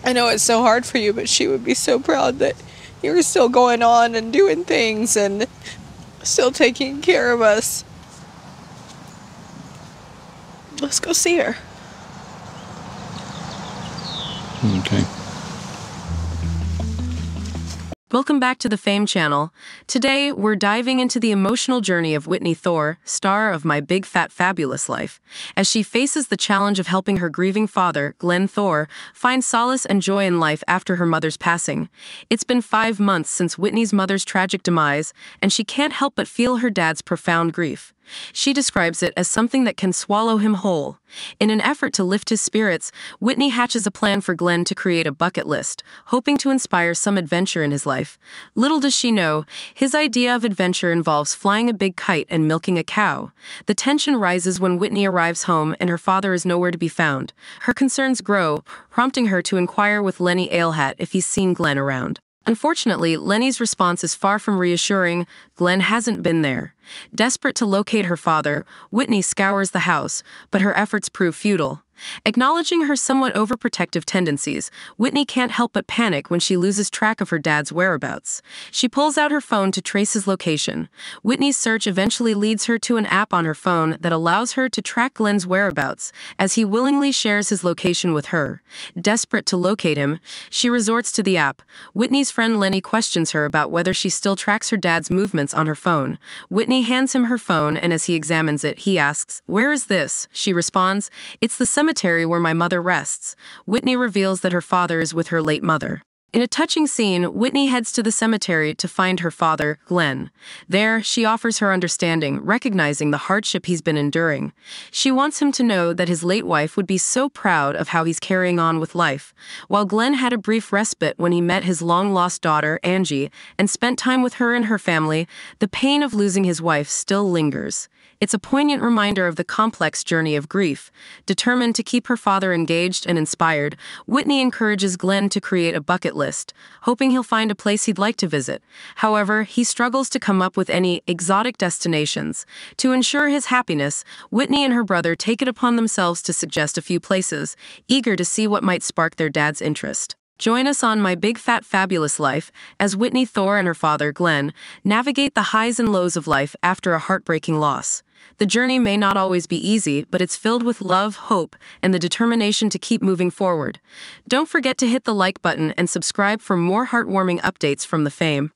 I know it's so hard for you, but she would be so proud that you're still going on and doing things and still taking care of us. Let's go see her. Okay. Welcome back to the Fame channel. Today, we're diving into the emotional journey of Whitney Thore, star of My Big Fat Fabulous Life, as she faces the challenge of helping her grieving father, Glenn Thore, find solace and joy in life after her mother's passing. It's been 5 months since Whitney's mother's tragic demise, and she can't help but feel her dad's profound grief. She describes it as something that can swallow him whole. In an effort to lift his spirits, Whitney hatches a plan for Glenn to create a bucket list, hoping to inspire some adventure in his life. Little does she know, his idea of adventure involves flying a big kite and milking a cow. The tension rises when Whitney arrives home and her father is nowhere to be found. Her concerns grow, prompting her to inquire with Lenny Alehat if he's seen Glenn around. Unfortunately, Lenny's response is far from reassuring. Glenn hasn't been there. Desperate to locate her father, Whitney scours the house, but her efforts prove futile. Acknowledging her somewhat overprotective tendencies, Whitney can't help but panic when she loses track of her dad's whereabouts. She pulls out her phone to trace his location. Whitney's search eventually leads her to an app on her phone that allows her to track Glenn's whereabouts, as he willingly shares his location with her. Desperate to locate him, she resorts to the app. Whitney's friend Lenny questions her about whether she still tracks her dad's movements on her phone. Whitney hands him her phone, and as he examines it, he asks, "Where is this?" She responds, "It's the cemetery where my mother rests." Whitney reveals that her father is with her late mother. In a touching scene, Whitney heads to the cemetery to find her father, Glenn. There, she offers her understanding, recognizing the hardship he's been enduring. She wants him to know that his late wife would be so proud of how he's carrying on with life. While Glenn had a brief respite when he met his long-lost daughter, Angie, and spent time with her and her family, the pain of losing his wife still lingers. It's a poignant reminder of the complex journey of grief. Determined to keep her father engaged and inspired, Whitney encourages Glenn to create a bucket list, hoping he'll find a place he'd like to visit. However, he struggles to come up with any exotic destinations. To ensure his happiness, Whitney and her brother take it upon themselves to suggest a few places, eager to see what might spark their dad's interest. Join us on My Big Fat Fabulous Life as Whitney Thore and her father, Glenn, navigate the highs and lows of life after a heartbreaking loss. The journey may not always be easy, but it's filled with love, hope, and the determination to keep moving forward. Don't forget to hit the like button and subscribe for more heartwarming updates from the Fame.